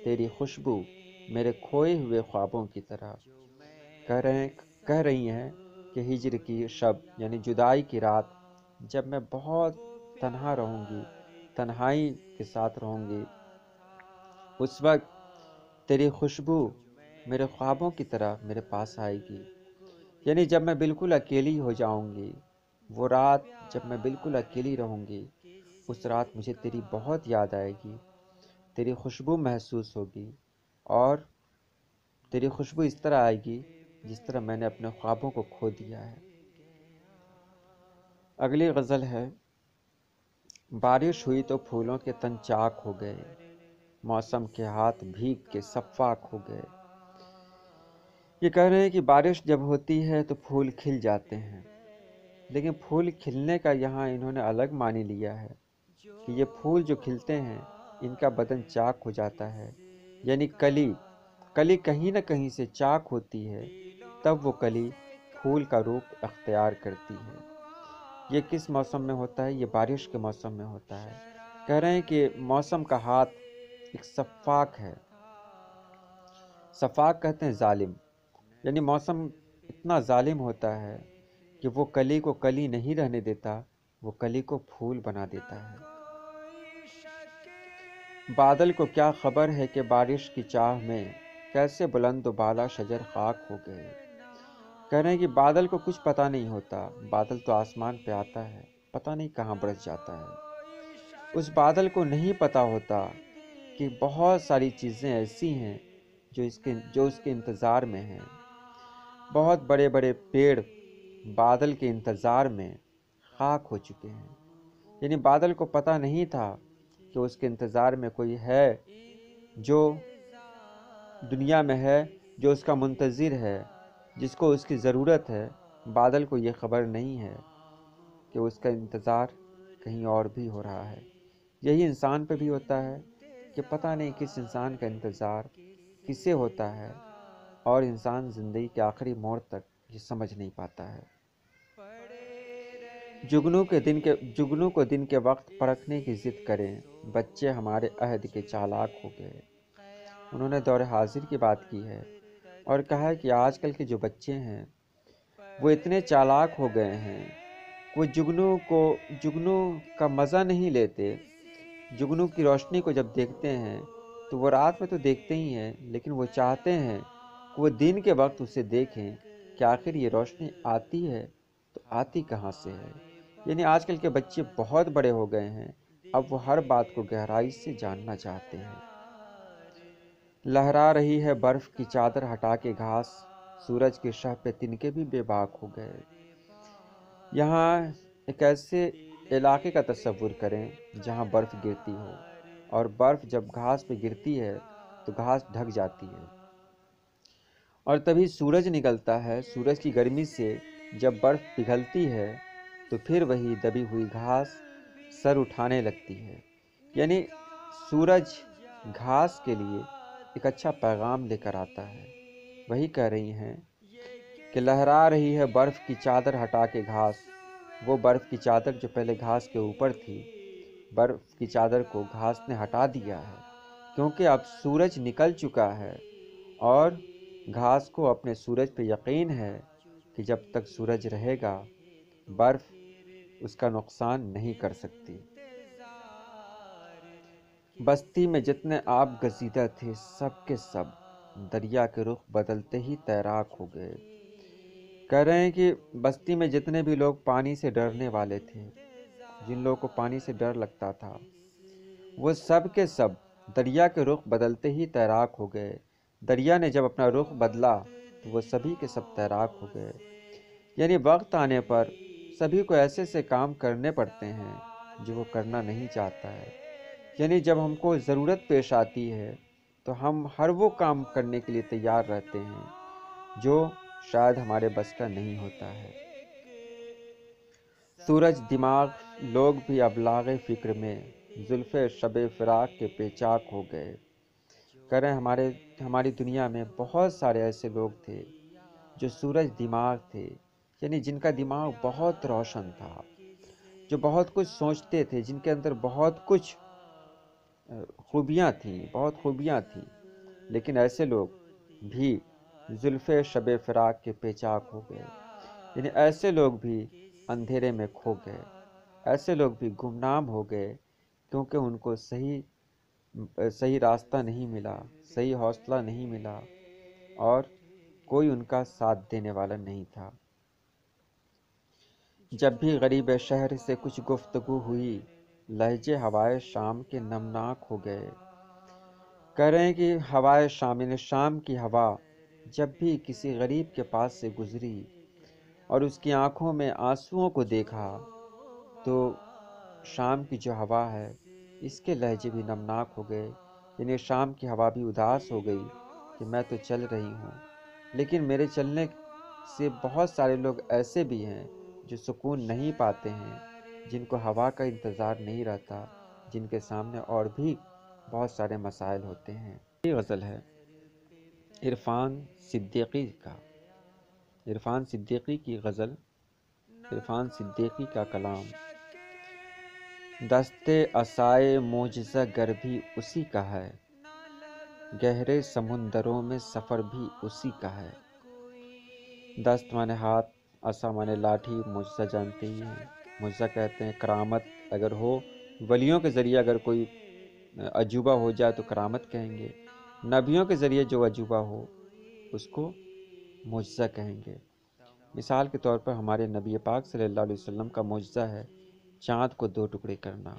تیری خوشبو میرے کھوئے ہوئے خوابوں کی طرح۔ کہہ رہی ہیں کہ ہجر کی شب یعنی جدائی کی رات، جب میں بہت تنہا رہوں گی، تنہائی کے ساتھ رہوں گی، اس وقت تیری خوشبو میرے خوابوں کی طرح میرے پاس آئے گی۔ یعنی جب میں بالکل اکیلی ہو جاؤں گی، وہ رات جب میں بالکل اکیلی رہوں گی، اس رات مجھے تیری بہت یاد آئے گی، تیری خوشبو محسوس ہوگی، اور تیری خوشبو اس طرح آئے گی جس طرح میں نے اپنے خوابوں کو کھو دیا ہے۔ اگلی غزل ہے، بارش ہوئی تو پھولوں کے تن چاک ہو گئے، موسم کے ہاتھ بھیگ کے صفاک ہو گئے۔ یہ کہہ رہے ہیں کہ بارش جب ہوتی ہے تو پھول کھل جاتے ہیں، لیکن پھول کھلنے کا یہاں انہوں نے الگ معنی لیا ہے کہ یہ پھول جو کھلتے ہیں ان کا بدن چاک ہو جاتا ہے۔ یعنی کلی کہیں نہ کہیں سے چاک ہوتی ہے، تب وہ کلی پھول کا روپ اختیار کرتی ہے۔ یہ کس موسم میں ہوتا ہے؟ یہ بارش کے موسم میں ہوتا ہے۔ کہہ رہے ہیں کہ موسم کا ہاتھ ایک صفاک ہے۔ صفاک کہتے ہیں ظالم، یعنی موسم اتنا ظالم ہوتا ہے کہ وہ کلی کو کلی نہیں رہنے دیتا، وہ کلی کو پھول بنا دیتا ہے۔ بادل کو کیا خبر ہے کہ بارش کی چاہ میں کیسے بلند و بالا شجر خاک ہو گئے۔ کہہ رہے ہیں کہ بادل کو کچھ پتہ نہیں ہوتا، بادل تو آسمان پہ آتا ہے، پتہ نہیں کہاں برس جاتا ہے۔ اس بادل کو نہیں پتہ ہوتا کہ بہت ساری چیزیں ایسی ہیں جو اس کے انتظار میں ہیں۔ بہت بڑے بڑے پیڑ بادل کے انتظار میں خاک ہو چکے ہیں۔ یعنی بادل کو پتہ نہیں تھا کہ اس کے انتظار میں کوئی ہے جو دنیا میں ہے، جو اس کا منتظر ہے، جس کو اس کی ضرورت ہے، بادل کو یہ خبر نہیں ہے کہ اس کا انتظار کہیں اور بھی ہو رہا ہے۔ یہی انسان پہ بھی ہوتا ہے کہ پتہ نہیں کس انسان کا انتظار کس سے ہوتا ہے، اور انسان زندگی کے آخری موڑ تک یہ سمجھ نہیں پاتا ہے۔ جگنوں کو دن کے وقت پرکھنے کی ضد کریں، بچے ہمارے عہد کے چالاک ہو گئے۔ انہوں نے دور حاضر کی بات کی ہے اور کہا ہے کہ آج کل کے جو بچے ہیں وہ اتنے چالاک ہو گئے ہیں، وہ جگنوں کا مزہ نہیں لیتے۔ جگنوں کی روشنی کو جب دیکھتے ہیں تو وہ رات میں تو دیکھتے ہی ہیں، لیکن وہ چاہتے ہیں کہ وہ دن کے وقت اسے دیکھیں کہ آخر یہ روشنی آتی ہے تو آتی کہاں سے ہے۔ یعنی آج کل کے بچے بہت بڑے ہو گئے ہیں، اب وہ ہر بات کو گہرائی سے جاننا چاہتے ہیں۔ لہرا رہی ہے برف کی چادر ہٹا کے گھاس، سورج کے شہ پہ تنکے بھی بے باک ہو گئے۔ یہاں ایک ایسے علاقے کا تصور کریں جہاں برف گرتی ہو، اور برف جب گھاس پہ گرتی ہے تو گھاس ڈھک جاتی ہے، اور تبھی سورج نکلتا ہے۔ سورج کی گرمی سے جب برف پگھلتی ہے تو پھر وہی دبی ہوئی گھاس سر اٹھانے لگتی ہے۔ یعنی سورج گھاس کے لیے ایک اچھا پیغام لے کر آتا ہے۔ وہی کہہ رہی ہیں کہ لہرا رہی ہے برف کی چادر ہٹا کے گھاس۔ وہ برف کی چادر جو پہلے گھاس کے اوپر تھی، برف کی چادر کو گھاس نے ہٹا دیا ہے، کیونکہ اب سورج نکل چکا ہے، اور گھاس کو اپنے سورج پہ یقین ہے کہ جب تک سورج رہے گا برف اس کا نقصان نہیں کر سکتی۔ بستی میں جتنے آب گزیدہ تھے سب کے سب دریا کے رخ بدلتے ہی تیراک ہو گئے۔ کہہ رہے ہیں کہ بستی میں جتنے بھی لوگ پانی سے ڈرنے والے تھے، جن لوگوں کو پانی سے ڈر لگتا تھا، وہ سب کے سب دریا کے رخ بدلتے ہی تیراک ہو گئے۔ دریا نے جب اپنا رخ بدلا تو وہ سبھی کے سب تیراک ہو گئے۔ یعنی وقت آنے پر سبھی کو ایسے سے کام کرنے پڑتے ہیں جو وہ کرنا نہیں چاہتا ہے۔ یعنی جب ہم کو ضرورت پیش آتی ہے تو ہم ہر وہ کام کرنے کے لیے تیار رہتے ہیں جو شاید ہمارے بس کا نہیں ہوتا ہے۔ سورج دماغ لوگ بھی ابلاغ فکر میں زلف شب فراق کے پیچاک ہو گئے۔ کہہ رہے ہیں ہماری دنیا میں بہت سارے ایسے لوگ تھے جو سورج دماغ تھے، یعنی جن کا دماغ بہت روشن تھا، جو بہت کچھ سوچتے تھے، جن کے اندر بہت کچھ خوبیاں تھیں، لیکن ایسے لوگ بھی زلف شب فراق کے پیچاک ہو گئے۔ یعنی ایسے لوگ بھی اندھیرے میں کھو گئے، ایسے لوگ بھی گمنام ہو گئے، کیونکہ ان کو صحیح راستہ نہیں ملا، صحیح حوصلہ نہیں ملا، اور کوئی ان کا ساتھ دینے والا نہیں تھا۔ جب بھی غریب شہر سے کچھ گفتگو ہوئی، لہجے ہوائے شام کے نمناک ہو گئے۔ کہہ رہے ہیں کہ ہوائے شام، یعنی شام کی ہوا جب بھی کسی غریب کے پاس سے گزری اور اس کی آنکھوں میں آنسوؤں کو دیکھا، تو شام کی جو ہوا ہے اس کے لہجے بھی نمناک ہو گئے۔ یعنی شام کی ہوا بھی اداس ہو گئی کہ میں تو چل رہی ہوں، لیکن میرے چلنے سے بہت سارے لوگ ایسے بھی ہیں جو سکون نہیں پاتے ہیں، جن کو ہوا کا انتظار نہیں رہتا، جن کے سامنے اور بھی بہت سارے مسائل ہوتے ہیں۔ یہ غزل ہے عرفان صدیقی کی غزل، عرفان صدیقی کا کلام۔ دستے عصائے معجزہ گر بھی اسی کا ہے، گہرے سمندروں میں سفر بھی اسی کا ہے۔ دست مانے ہاتھ، عصا مانے لاٹھی، معجزہ جانتے ہی ہیں۔ معجزہ کہتے ہیں کرامت اگر ہو، ولیوں کے ذریعے اگر کوئی عجوبہ ہو جائے تو کرامت کہیں گے، نبیوں کے ذریعے جو عجوبہ ہو اس کو معجزہ کہیں گے۔ مثال کے طور پر ہمارے نبی پاک صلی اللہ علیہ وسلم کا معجزہ ہے چاند کو 2 ٹکڑے کرنا۔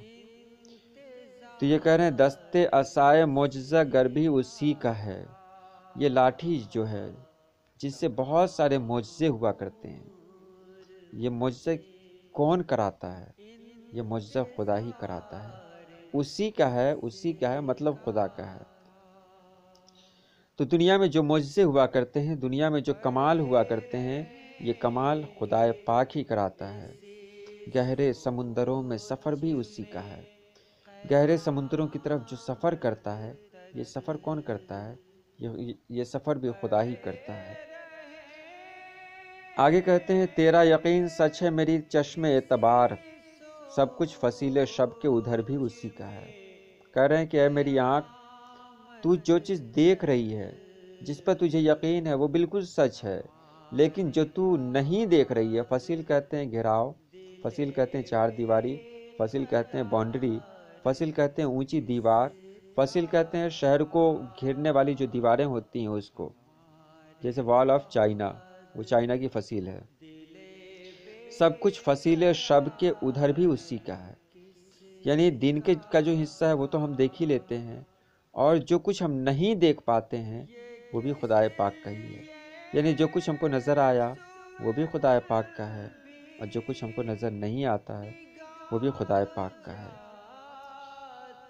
تو یہ کہہ رہے ہیں دستے عصائے معجزہ گر بھی اسی کا ہے۔ یہ لاٹھی جو ہے جس سے بہت سارے معجزے ہوا کرتے ہیں، یہ معجزے کون کراتا ہے؟ یہ معجزہ خدا ہی کراتا ہے۔ اسی کا ہے مطلب خدا کا ہے۔ تو دنیا میں جو معجزے ہوا کرتے ہیں، دنیا میں جو کمال ہوا کرتے ہیں، یہ کمال خدائے پاک ہی کراتا ہے۔ گہرے سمندروں میں سفر بھی اسی کا ہے۔ گہرے سمندروں کی طرف جو سفر کرتا ہے، یہ سفر کون کرتا ہے؟ یہ سفر بھی خدا ہی کرتا ہے۔ آگے کہتے ہیں، تیرا یقین سچ ہے میری چشم اعتبار، سب کچھ فصیل شب کے ادھر بھی اسی کا ہے۔ کہہ رہے ہیں کہ اے میری آنکھ، تو جو چیز دیکھ رہی ہے، جس پر تجھے یقین ہے، وہ بالکل سچ ہے، لیکن جو تو نہیں دیکھ رہی ہے، فصیل کہتے ہیں گھیراؤ، فصیل کہتے ہیں چار دیواری، فصیل کہتے ہیں باؤنڈری، فصیل کہتے ہیں اونچی دیوار، فصیل کہتے ہیں شہر کو گھیرنے والی جو دیواریں ہوتی ہیں اس کو، جیسے وال آف چائنا، وہ چائنا کی فصیل ہے۔ سب کچھ فصیل شب کے ادھر بھی اسی کا ہے، یعنی دن کا جو حصہ ہے وہ تو ہم دیکھ ہی لیتے ہیں، اور جو کچھ ہم نہیں دیکھ پاتے ہیں وہ بھی خدائے پاک کا ہی ہے۔ یعنی جو کچھ ہم کو نظر آیا وہ بھی خدائے پاک کا ہے، اور جو کچھ ہم کو نظر نہیں آتا ہے وہ بھی خدائے پاک کا ہے۔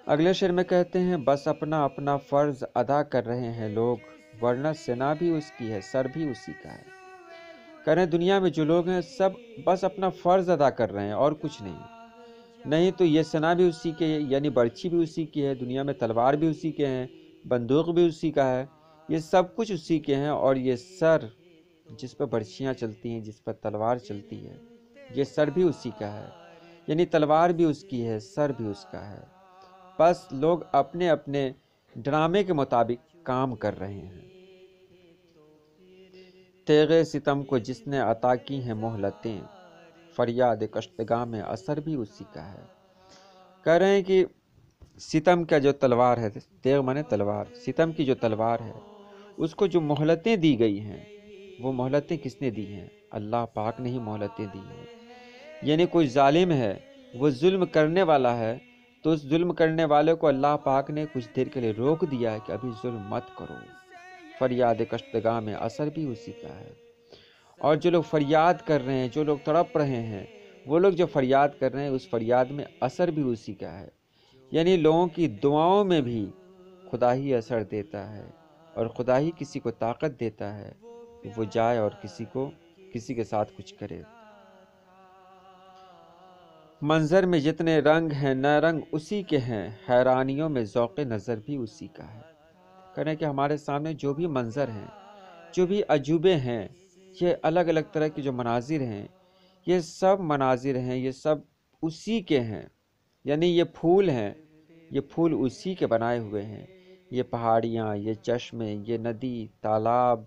اگلے شعر میں کہتے ہیں، بس اپنا اپنا فرض ادا کر رہے ہیں لوگ، ورنہ ثنا بھی اس کی ہے، سر بھی اسی کا ہے۔ کہہ رہے ہیں دنیا میں جو لوگ ہیں سب بس اپنا فرض ادا کر رہے ہیں اور کچھ نہیں تو یہ ثنا بھی اسی کے، یعنی برچھی بھی اسی کی ہے، دنیا میں تلوار بھی اسی کے ہیں، بندوق بھی اسی کا ہے، یہ سب کچھ اسی کے ہیں، اور یہ سر جس پر برچھیاں چلتی ہیں، جس پر تلوار چلتی ہے، یہ سر بھی اسی کا ہے، یعنی تلوار بھی اس کی ہے، سر بھی اس کا ہے۔ بس لوگ اپنے اپنے ڈرامے کے مطابق کام کر رہے ہیں۔ تیغ ستم کو جس نے عطا کی ہیں مہلتیں، فریاد کشتگاہ میں اثر بھی اسی کا ہے۔ کہہ رہے ہیں کہ ستم کا جو تلوار ہے، تیغ مانے تلوار، ستم کی جو تلوار ہے، اس کو جو مہلتیں دی گئی ہیں، وہ مہلتیں کس نے دی ہیں؟ اللہ پاک نے ہی مہلتیں دی ہیں۔ یعنی کوئی ظالم ہے، وہ ظلم کرنے والا ہے، تو اس ظلم کرنے والے کو اللہ پاک نے کچھ دیر کے لیے روک دیا ہے کہ ابھی ظلم مت کرو۔ فریاد کشتگاہ میں اثر بھی اسی کا ہے۔ اور جو لوگ فریاد کر رہے ہیں، جو لوگ تڑپ رہے ہیں، وہ لوگ جو فریاد کر رہے ہیں، اس فریاد میں اثر بھی اسی کا ہے۔ یعنی لوگوں کی دعاؤں میں بھی خدا ہی اثر دیتا ہے، اور خدا ہی کسی کو طاقت دیتا ہے کہ وہ جائے اور کسی کے ساتھ کچھ کرے۔ منظر میں جتنے رنگ ہیں نہ رنگ اسی کے ہیں، حیرانیوں میں ذوق نظر بھی اسی کا ہے۔ کہنے کہ ہمارے سامنے جو بھی منظر ہیں، جو بھی عجوبے ہیں، یہ الگ الگ طرح کے جو مناظر ہیں، یہ سب مناظر ہیں، یہ سب اسی کے ہیں۔ یعنی یہ پھول ہیں، یہ پھول اسی کے بنائے ہوئے ہیں، یہ پہاڑیاں، یہ چشمے، یہ ندی، تالاب،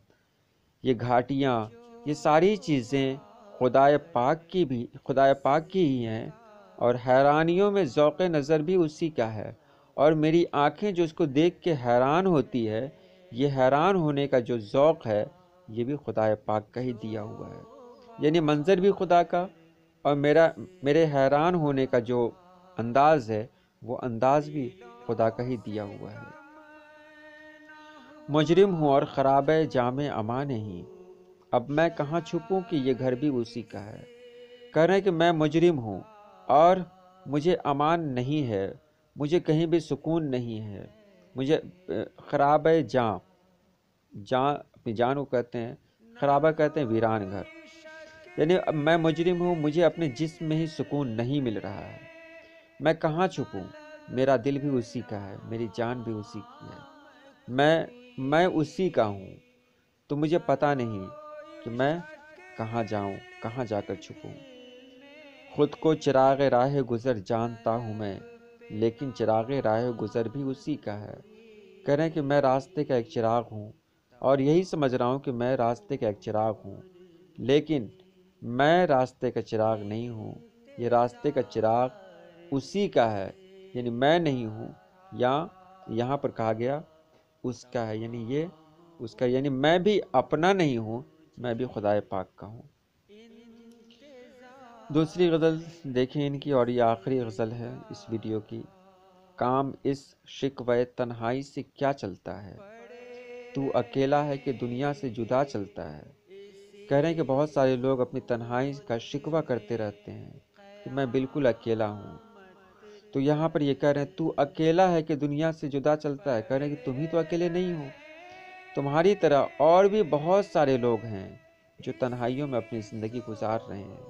یہ گھاٹیاں، یہ ساری چیزیں خدائے پاک کی ہی ہیں، اور حیرانیوں میں ذوق نظر بھی اسی کا ہے۔ اور میری آنکھیں جو اس کو دیکھ کے حیران ہوتی ہے، یہ حیران ہونے کا جو ذوق ہے، یہ بھی خدائے پاک کا ہی دیا ہوا ہے۔ یعنی منظر بھی خدا کا، اور میرے حیران ہونے کا جو انداز ہے، وہ انداز بھی خدا کا ہی دیا ہوا ہے۔ مجرم ہوں اور خراب جام امان نہیں، اب میں کہاں چھپوں کہ یہ گھر بھی اسی کا ہے۔ کہہ رہے ہیں کہ میں مجرم ہوں اور مجھے امان نہیں ہے، مجھے کہیں بھی سکون نہیں ہے، مجھے خراب اپنی جان کو کہتے ہیں، خرابہ کہتے ہیں ویران گھر۔ یعنی اب میں مجرم ہوں، مجھے اپنے جسم میں ہی سکون نہیں مل رہا ہے، میں کہاں چھپوں؟ میرا دل بھی اسی کا ہے، میری جان بھی اسی کی ہے، میں اسی کا ہوں، تو مجھے پتہ نہیں کہ میں کہاں جاؤں، کہاں جا کر چھپوں۔ خود کو چراغ راہ گزر جانتا ہوں میں، لیکن چراغ راہ گزر بھی اسی کا ہے۔ کہہ رہے ہیں کہ میں راستے کا ایک چراغ ہوں، اور یہی سمجھ رہا ہوں کہ میں راستے کا ایک چراغ ہوں، لیکن میں راستے کا چراغ نہیں ہوں، یہ راستے کا چراغ اسی کا ہے، یعنی میں نہیں ہوں، یا یہاں پر کہا گیا اس کا ہے، یعنی یہ اس کا، یعنی میں بھی اپنا نہیں ہوں، میں بھی خدائے پاک کا ہوں۔ دوسری غزل دیکھیں ان کی، اور یہ آخری غزل ہے اس ویڈیو کی۔ کام اس شکوہ تنہائی سے کیا چلتا ہے، تو اکیلا ہے کہ دنیا سے جدا چلتا ہے۔ کہہ رہے ہیں کہ بہت سارے لوگ اپنی تنہائی کا شکوہ کرتے رہتے ہیں کہ میں بالکل اکیلا ہوں، تو یہاں پر یہ کہہ رہے ہیں تو اکیلا ہے کہ دنیا سے جدا چلتا ہے۔ کہہ رہے ہیں کہ تم ہی تو اکیلے نہیں ہو، تمہاری طرح اور بھی بہت سارے لوگ ہیں جو تنہائیوں میں اپنی زندگی گزار رہے ہیں،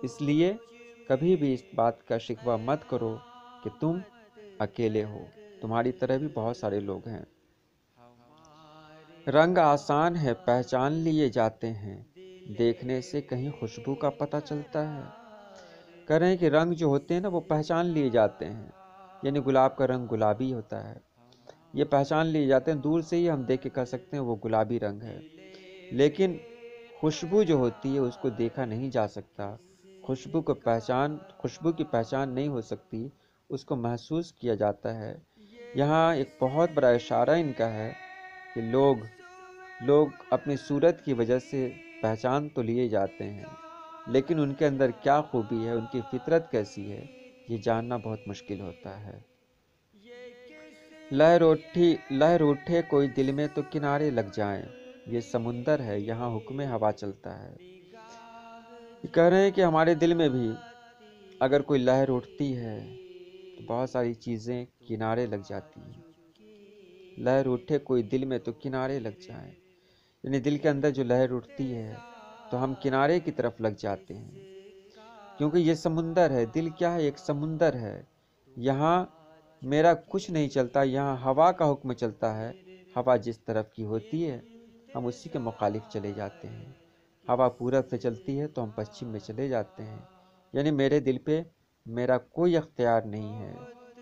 اس لیے کبھی بھی اس بات کا شکوہ مت کرو کہ تم اکیلے ہو، تمہاری طرح بھی بہت سارے لوگ ہیں۔ رنگ آسان ہے، پہچان لیے جاتے ہیں، دیکھنے سے کہیں خوشبو کا پتہ چلتا ہے۔ کہہ رہے ہیں کہ رنگ جو ہوتے ہیں نا وہ پہچان لیے جاتے ہیں، یعنی گلاب کا رنگ گلابی ہوتا ہے، یہ پہچان لیے جاتے ہیں، دور سے ہی ہم دیکھ کے کہہ سکتے ہیں وہ گلابی رنگ ہے۔ لیکن خوشبو جو ہوتی ہے اس کو دیکھا نہیں جا سکتا، خوشبو کی پہچان نہیں ہو سکتی، اس کو محسوس کیا جاتا ہے۔ یہاں ایک بہت بڑا اشارہ ان کا ہے کہ لوگ اپنی صورت کی وجہ سے پہچان تو لیے جاتے ہیں، لیکن ان کے اندر کیا خوبی ہے، ان کی فطرت کیسی ہے، یہ جاننا بہت مشکل ہوتا ہے۔ لہر اٹھے کوئی دل میں تو کنارے لگ جائیں، یہ سمندر ہے یہاں حکم ہوا چلتا ہے۔ یہ کہہ رہے ہیں کہ ہمارے دل میں بھی اگر کوئی لہر اٹھتی ہے تو بہت ساری چیزیں کنارے لگ جاتی ہیں۔ لہر اٹھے کوئی دل میں تو کنارے لگ جائیں، یعنی دل کے اندر جو لہر اٹھتی ہے تو ہم کنارے کی طرف لگ جاتے ہیں، کیونکہ یہ سمندر ہے۔ دل کیا ہے؟ ایک سمندر ہے، یہاں میرا کچھ نہیں چلتا، یہاں ہوا کا حکم چلتا ہے۔ ہوا جس طرف کی ہوتی ہے ہم اسی کے مخالف چلے جاتے ہیں۔ ہوا پورب سے چلتی ہے تو ہم پچھم میں چلے جاتے ہیں، یعنی میرے دل پہ میرا کوئی اختیار نہیں ہے۔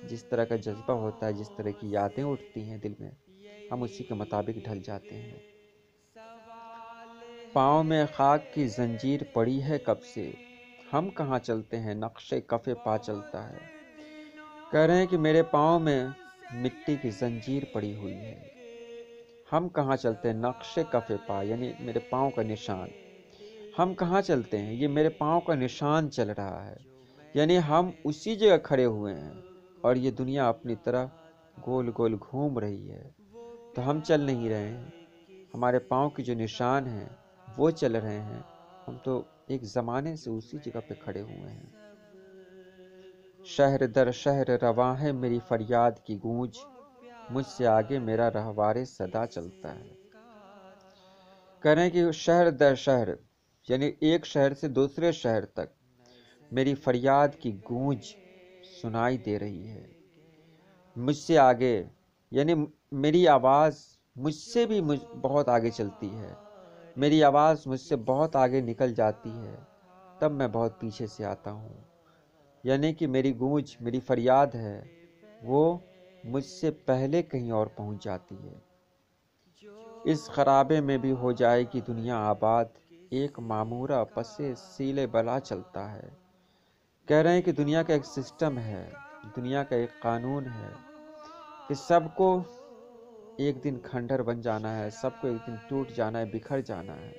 جس طرح کا جذبہ ہوتا ہے، جس طرح کی یادیں اٹھتی ہیں دل میں، ہم اسی کے مطابق ڈھل جاتے ہیں۔ پاؤں میں خاک کی زنجیر پڑی ہے کب سے، ہم کہاں چلتے ہیں نقش کف پا چلتا ہے۔ کہہ رہے ہیں کہ میرے پاؤں میں مٹی کی زنجیر پڑی ہوئی ہے، ہم کہاں چلتے ہیں نقش کف پا، یعنی میرے پاؤں کا نشان۔ ہم کہاں چلتے ہیں؟ یہ میرے پاؤں کا نشان چل رہا ہے، یعنی ہم اسی جگہ کھڑے ہوئے ہیں اور یہ دنیا اپنی طرح گول گول گھوم رہی ہے، تو ہم چل نہیں رہے ہیں، ہمارے پاؤں کے جو نشان ہیں وہ چل رہے ہیں، ہم تو ایک زمانے سے اسی جگہ پہ کھڑے ہوئے ہیں۔ شہر در شہر رواں ہے میری فریاد کی گونج، مجھ سے آگے میرا رہوار صدا چلتا ہے۔ کہہ رہے ہیں کہ شہر در شہر، یعنی ایک شہر سے دوسرے شہر تک میری فریاد کی گونج سنائی دے رہی ہے۔ مجھ سے آگے، یعنی میری آواز مجھ سے بھی بہت آگے چلتی ہے، میری آواز مجھ سے بہت آگے نکل جاتی ہے، تب میں بہت پیچھے سے آتا ہوں، یعنی کہ میری گونج، میری فریاد ہے وہ مجھ سے پہلے کہیں اور پہنچ جاتی ہے۔ اس خرابے میں بھی ہو جائے گی دنیا آباد، ایک معمورہ پسے سیلے بلا چلتا ہے۔ کہہ رہے ہیں کہ دنیا کا ایک سسٹم ہے، دنیا کا ایک قانون ہے کہ سب کو ایک دن کھنڈر بن جانا ہے، سب کو ایک دن ٹوٹ جانا ہے، بکھر جانا ہے،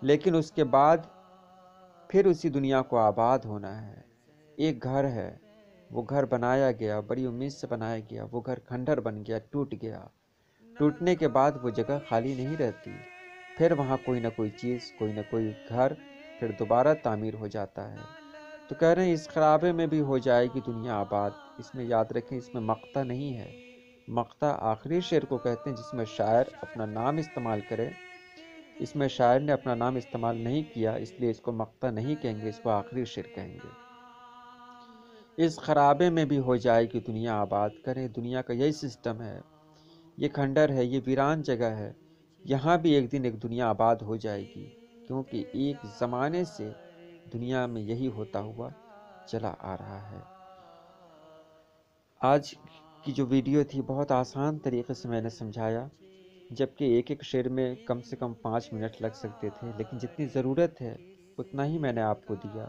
لیکن اس کے بعد پھر اسی دنیا کو آباد ہونا ہے۔ ایک گھر ہے، وہ گھر بنایا گیا، بڑی امید سے بنایا گیا، وہ گھر کھنڈر بن گیا، ٹوٹ گیا، ٹوٹنے کے بعد وہ جگہ خالی نہیں رہتی، پھر وہاں کوئی نہ کوئی چیز، کوئی نہ کوئی گھر پھر دوبارہ تعمیر ہو جاتا ہے۔ تو کہہ رہے ہیں اس خرابے میں بھی ہو جائے گی دنیا آباد۔ اس میں یاد رکھیں اس میں مقطع نہیں ہے، مقطع آخری شعر کو کہتے ہیں جس میں شاعر اپنا نام استعمال کرے، اس میں شاعر نے اپنا نام استعمال نہیں کیا، اس لیے اس کو مقطع نہیں کہیں گے، اس کو آخری شعر کہیں گے۔ اس خرابے میں بھی ہو جائے گی دنیا آباد، کرے دنیا کا یہی سسٹم ہے، یہ کھنڈر ہے، یہ ویران جگہ ہے، یہاں بھی ایک دن ایک دنیا آباد ہو جائے گی، کیونکہ ایک زمانے سے دنیا میں یہی ہوتا ہوا چلا آ رہا ہے۔ آج کی جو ویڈیو تھی بہت آسان طریقے سے میں نے سمجھایا، جبکہ ایک ایک شعر میں کم سے کم 5 منٹ لگ سکتے تھے، لیکن جتنی ضرورت ہے اتنا ہی میں نے آپ کو دیا۔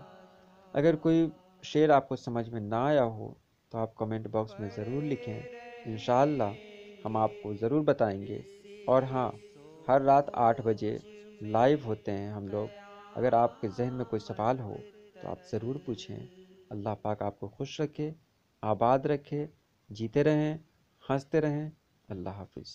اگر کوئی شعر آپ کو سمجھ میں نہ آیا ہو تو آپ کمنٹ باکس میں ضرور لکھیں، انشاءاللہ ہم آپ کو ضرور بتائیں گے۔ اور ہاں، ہر رات 8 بجے لائیو ہوتے ہیں ہم لوگ، اگر آپ کے ذہن میں کوئی سوال ہو تو آپ ضرور پوچھیں۔ اللہ پاک آپ کو خوش رکھے، آباد رکھے، جیتے رہیں، ہنستے رہیں۔ اللہ حافظ۔